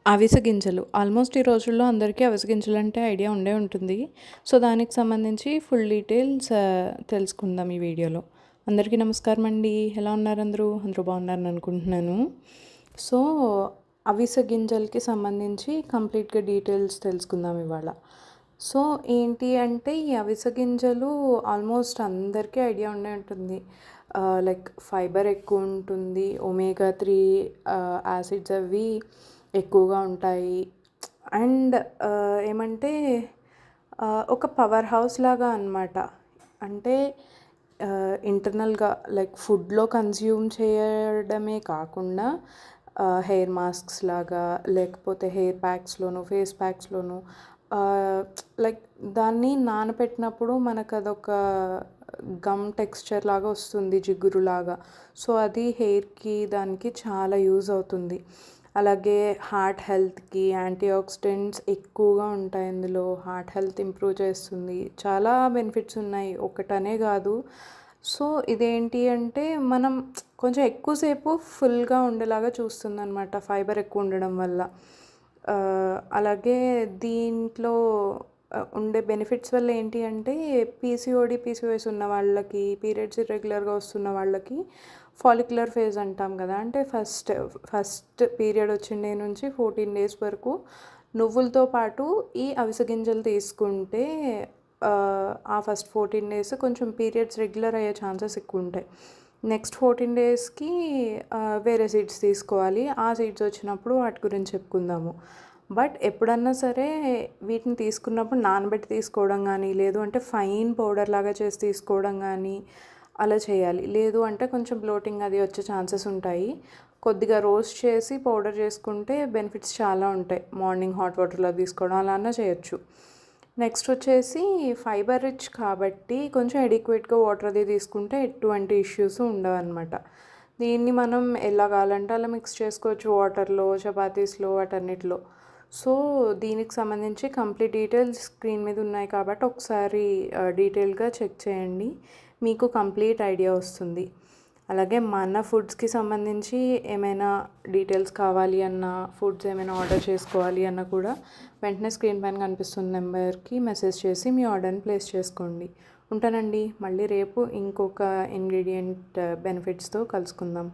అవిసె గింజలు ఆల్మోస్ట్ ఈ రోజుల్లో అందరికీ అవిసె గింజలు అంటే ఐడియా ఉండే ఉంటుంది. సో, దానికి సంబంధించి ఫుల్ డీటెయిల్స్ తెలుసుకుందాం ఈ వీడియోలో. అందరికీ నమస్కారం అండి. ఎలా ఉన్నారు అందరూ? అందరూ బాగున్నారని అనుకుంటున్నాను. సో, అవిసె గింజలకి సంబంధించి కంప్లీట్‌గా డీటెయిల్స్ తెలుసుకుందాం ఇవాళ. సో, ఏంటి అంటే ఈ అవిసె గింజలు ఆల్మోస్ట్ అందరికీ ఐడియా ఉండే ఉంటుంది. లైక్ ఫైబర్ ఎక్కువ ఉంటుంది. ఒమేగా 3 యాసిడ్స్ అవి ఎక్కువగా ఉంటాయి. అండ్ ఏమంటే ఒక పవర్ హౌస్ లాగా అనమాట. అంటే ఇంటర్నల్‌గా లైక్ ఫుడ్‌లో కన్జ్యూమ్ చేయడమే కాకుండా హెయిర్ మాస్క్స్ లాగా లేకపోతే హెయిర్ ప్యాక్స్‌లోను, ఫేస్ ప్యాక్స్‌లోను లైక్ దాన్ని నానబెట్టినప్పుడు మనకదొక గమ్ టెక్స్చర్ లాగా వస్తుంది, జిగురులాగా. సో, అది హెయిర్‌కి దానికి చాలా యూజ్ అవుతుంది. అలాగే హార్ట్ హెల్త్‌కి యాంటీ ఆక్సిడెంట్స్ ఎక్కువగా ఉంటాయి ఇందులో. హార్ట్ హెల్త్ ఇంప్రూవ్ చేస్తుంది. చాలా బెనిఫిట్స్ ఉన్నాయి. ఒకటనే కాదు. సో, ఇదేంటి అంటే మనం కొంచెం ఎక్కువసేపు ఫుల్‌గా ఉండేలాగా చూస్తుందనమాట ఫైబర్ ఎక్కువ ఉండడం వల్ల. అలాగే దీంట్లో ఉండే బెనిఫిట్స్ వల్ల ఏంటి అంటే పీసీఓడి, పీసీఓఎస్ ఉన్న వాళ్ళకి, పీరియడ్స్ ఇర్రెగ్యులర్‌గా వస్తున్న వాళ్ళకి ఫాలిక్యులర్ ఫేజ్ అంటాం కదా! అంటే ఫస్ట్ పీరియడ్ వచ్చిన డే నుంచి 14 డేస్ వరకు నువ్వులతో పాటు ఈ అవిసె గింజలు తీసుకుంటే ఆ ఫస్ట్ 14 డేస్ కొంచెం పీరియడ్స్ రెగ్యులర్ అయ్యే ఛాన్సెస్ ఎక్కువుంటాయి. నెక్స్ట్ 14 డేస్‌కి వేరే సీడ్స్ తీసుకోవాలి. ఆ సీడ్స్ వచ్చినప్పుడు వాటి గురించి చెప్పుకుందాము. బట్ ఎప్పుడన్నా సరే వీటిని తీసుకున్నప్పుడు నానబెట్టి తీసుకోవడం కానీ, లేదు అంటే ఫైన్ పౌడర్ లాగా చేసి తీసుకోవడం కానీ అలా చేయాలి. లేదు అంటే కొంచెం బ్లోటింగ్ అది వచ్చే ఛాన్సెస్ ఉంటాయి. కొద్దిగా రోస్ట్ చేసి పౌడర్ చేసుకుంటే బెనిఫిట్స్ చాలా ఉంటాయి. మార్నింగ్ హాట్ వాటర్‌లో తీసుకోవడం అలా అన్నా చేయొచ్చు. నెక్స్ట్ వచ్చేసి ఫైబర్ రిచ్ కాబట్టి కొంచెం ఎడిక్వేట్‌గా వాటర్ అది తీసుకుంటే ఎటువంటి ఇష్యూస్ ఉండవన్నమాట. దీన్ని మనం ఎలా కావాలంటే అలా మిక్స్ చేసుకోవచ్చు వాటర్‌లో, చపాతీస్‌లో వాటన్నిటిలో. సో, దీనికి సంబంధించి కంప్లీట్ డీటెయిల్స్ స్క్రీన్ మీద ఉన్నాయి కాబట్టి ఒకసారి డీటెయిల్‌గా చెక్ చేయండి. మీకు కంప్లీట్ ఐడియా వస్తుంది. అలాగే మన ఫుడ్స్‌కి సంబంధించి ఏమైనా డీటెయిల్స్ కావాలి అన్నా, ఫుడ్స్ ఏమైనా ఆర్డర్ చేసుకోవాలి అన్నా కూడా వెంటనే స్క్రీన్ పైన కనిపిస్తున్న నెంబర్కి మెసేజ్ చేసి మీ ఆర్డర్ని ప్లేస్ చేసుకోండి. ఉంటానండి. మళ్ళీ రేపు ఇంకొక ఇంగ్రీడియంట్ బెనిఫిట్స్తో కలుసుకుందాం.